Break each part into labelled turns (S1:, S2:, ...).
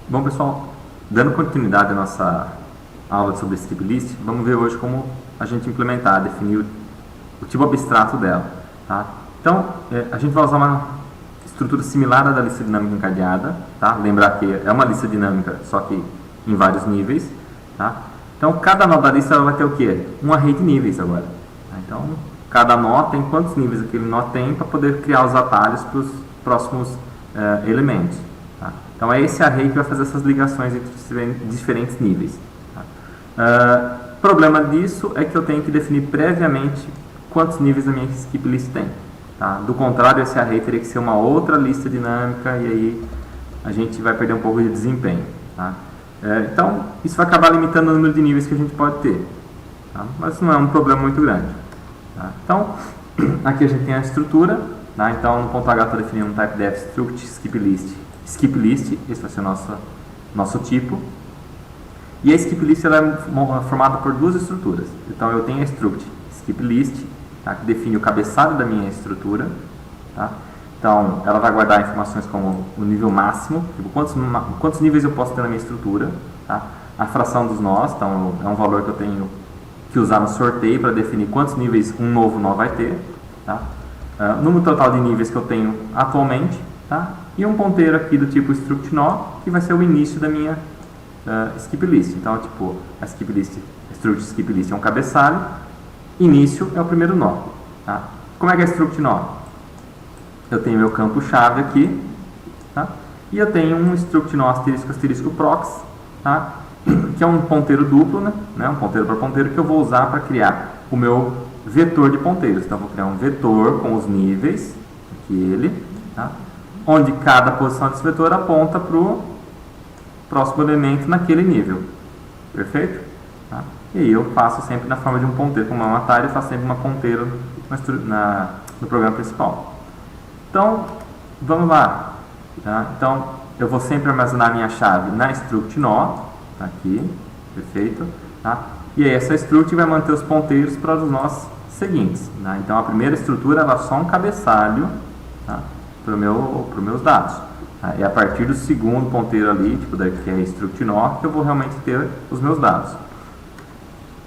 S1: Bom, pessoal, dando continuidade à nossa aula sobre skip list, vamos ver hoje como a gente implementar, definir o tipo abstrato dela. Tá? Então, a gente vai usar uma estrutura similar à da lista dinâmica encadeada. Tá? Lembrar que é uma lista dinâmica, só que em vários níveis. Tá? Então, cada nó da lista ela vai ter o quê? Um array de níveis agora. Tá? Então, cada nó tem quantos níveis aquele nó tem para poder criar os atalhos para os próximos elementos. Tá? Então é esse array que vai fazer essas ligações entre diferentes níveis. Tá? O problema disso é que eu tenho que definir previamente quantos níveis a minha skip list tem. Tá? Do contrário, esse array teria que ser uma outra lista dinâmica e aí a gente vai perder um pouco de desempenho. Tá? Então isso vai acabar limitando o número de níveis que a gente pode ter. Tá? Mas não é um problema muito grande. Tá? Então aqui a gente tem a estrutura. Tá? Então no ponto H estou definindo um typedef struct skip list. Skip list, esse vai ser o nosso tipo. E a skip list ela é formada por duas estruturas. Então eu tenho a struct skip list, tá? Que define o cabeçalho da minha estrutura. Tá? Então ela vai guardar informações como o nível máximo, tipo, quantos níveis eu posso ter na minha estrutura. Tá? A fração dos nós, então é um valor que eu tenho que usar no sorteio para definir quantos níveis um novo nó vai ter. Tá? Número total de níveis que eu tenho atualmente. Tá? E um ponteiro aqui do tipo struct nó, que vai ser o início da minha skip list. Então, tipo, a skip list, struct skip list é um cabeçalho, início é o primeiro nó. Tá? Como é que é struct nó? Eu tenho meu campo chave aqui, tá? E eu tenho um struct nó asterisco asterisco prox, tá? Que é um ponteiro duplo, né? Um ponteiro para ponteiro que eu vou usar para criar o meu vetor de ponteiros. Então, eu vou criar um vetor com os níveis, aqui ele, tá? Onde cada posição desse vetor aponta para o próximo elemento naquele nível. Perfeito? Tá? E aí eu faço sempre na forma de um ponteiro, como é um atalho, eu faço sempre uma ponteiro no programa principal. Então, vamos lá. Tá? Então, eu vou sempre armazenar minha chave na struct nó, tá aqui, perfeito? Tá? E aí essa struct vai manter os ponteiros para os nós seguintes. Tá? Então, a primeira estrutura ela é só um cabeçalho, tá? Para os meus dados. Tá? E a partir do segundo ponteiro ali, tipo daqui é struct nó, que eu vou realmente ter os meus dados.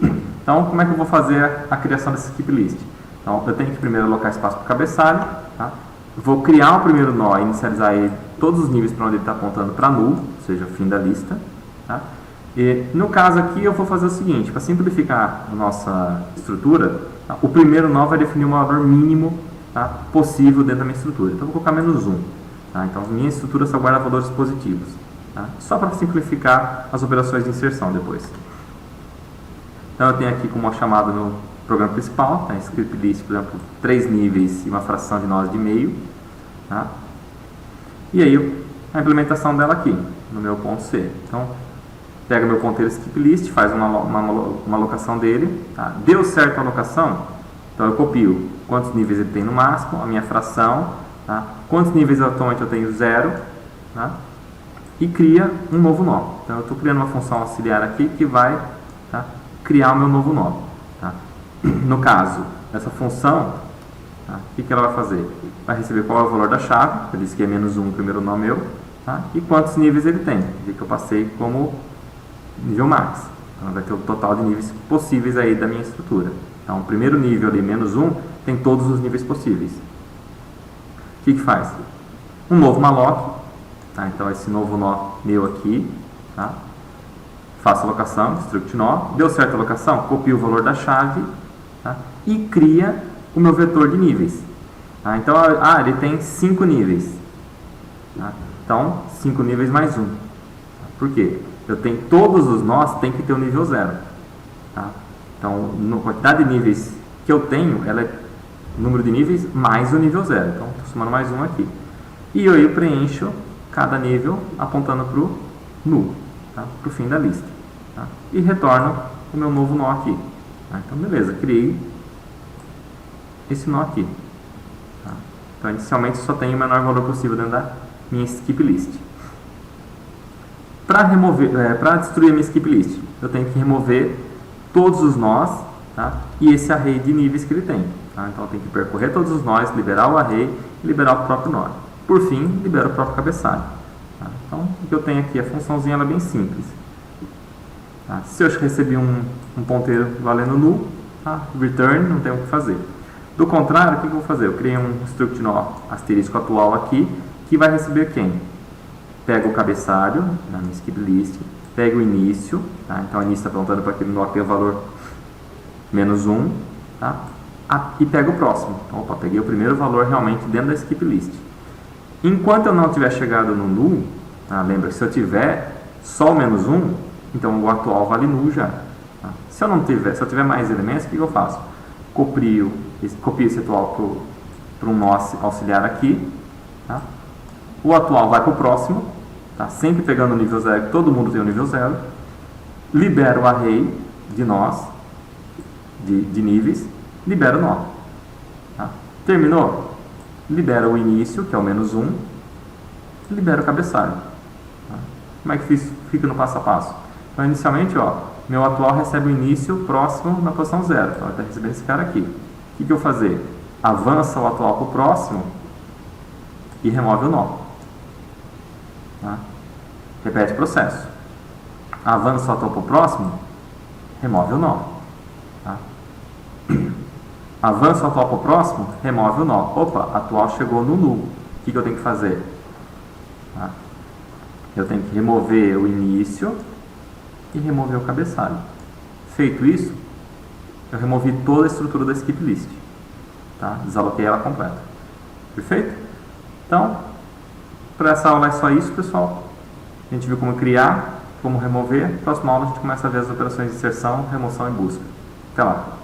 S1: Então, como é que eu vou fazer a criação desse skip list? Então, eu tenho que primeiro alocar espaço para o cabeçalho. Tá? Vou criar o primeiro nó e inicializar ele, todos os níveis para onde ele está apontando para null, ou seja, o fim da lista. Tá? E no caso aqui, eu vou fazer o seguinte, para simplificar a nossa estrutura, tá? O primeiro nó vai definir um valor mínimo, tá? Possível dentro da minha estrutura. Então, eu vou colocar menos 1. Tá? Então, minha estrutura só guarda valores positivos. Tá? Só para simplificar as operações de inserção depois. Então, eu tenho aqui como chamado no programa principal, tá? Script list, por exemplo, 3 níveis e uma fração de nós de meio. Tá? E aí, a implementação dela aqui, no meu ponto C. Então, pega meu ponteiro skip list, faz uma alocação dele. Tá? Deu certo a alocação, então eu copio quantos níveis ele tem no máximo, a minha fração, tá? Quantos níveis atualmente eu tenho? 0, tá? E cria um novo nó. Então eu estou criando uma função auxiliar aqui que vai, tá? Criar o meu novo nó. Tá? No caso, essa função, tá? O que ela vai fazer? Vai receber qual é o valor da chave, eu disse que é menos 1 o primeiro nó meu, tá? E quantos níveis ele tem, que eu passei como nível max. Então vai ter o total de níveis possíveis aí da minha estrutura. Então o primeiro nível ali, menos 1, tem todos os níveis possíveis. O que faz? Um novo malloc, tá? Então esse novo nó meu aqui, tá? Faço a alocação, struct nó, deu certo a alocação, copio o valor da chave, tá? E cria o meu vetor de níveis. Tá? Então, ele tem 5 níveis. Tá? Então, 5 níveis mais 1. Tá? Por quê? Eu tenho todos os nós tem que ter o nível 0. Tá? Então, a quantidade de níveis que eu tenho, ela é o número de níveis mais o nível 0. Então, estou somando mais 1 aqui. E eu preencho cada nível apontando para o null, tá? Para o fim da lista. Tá? E retorno o meu novo nó aqui. Tá? Então, beleza, criei esse nó aqui. Tá? Então, inicialmente, só tenho o menor valor possível dentro da minha skip list. Para destruir a minha skip list, eu tenho que remover todos os nós, tá? E esse array de níveis que ele tem. Tá? Então, eu tenho que percorrer todos os nós, liberar o array e liberar o próprio nó. Por fim, libero o próprio cabeçalho. Tá? Então, o que eu tenho aqui, a funçãozinha ela é bem simples. Tá? Se eu recebi um ponteiro valendo null, tá? Return, não tem o que fazer. Do contrário, o que eu vou fazer? Eu criei um struct no asterisco atual aqui, que vai receber quem? Pega o cabeçalho, na minha skip list, pega o início, tá? Então o início está apontando para aquele nó que tem o valor -1, tá? E pega o próximo. Então, opa, peguei o primeiro valor realmente dentro da skip list. Enquanto eu não tiver chegado no null, tá? Lembra, se eu tiver só o -1, então o atual vale null já. Tá? Se eu tiver mais elementos, o que eu faço? Copio esse atual para um nó auxiliar aqui, tá? O atual vai para o próximo, tá? Sempre pegando o nível 0, que todo mundo tem o nível 0, libera o array de nós, de níveis, libera o nó. Tá? Terminou? Libera o início, que é o -1, libera o cabeçalho. Tá? Como é que fica no passo a passo? Então, inicialmente, ó, meu atual recebe o início próximo na posição 0. Então, ele está recebendo esse cara aqui. O que eu vou fazer? Avança o atual para o próximo e remove o nó. Tá? Repete o processo. Avança o atual para o próximo, remove o nó. Tá? Avança o atual para o próximo, remove o nó. Opa, atual chegou no null. O que eu tenho que fazer? Tá? Eu tenho que remover o início e remover o cabeçalho. Feito isso, eu removi toda a estrutura da skip list. Tá? Desaloquei ela completa. Perfeito? Então, para essa aula é só isso, pessoal. A gente viu como criar, como remover. Na próxima aula a gente começa a ver as operações de inserção, remoção e busca. Até lá!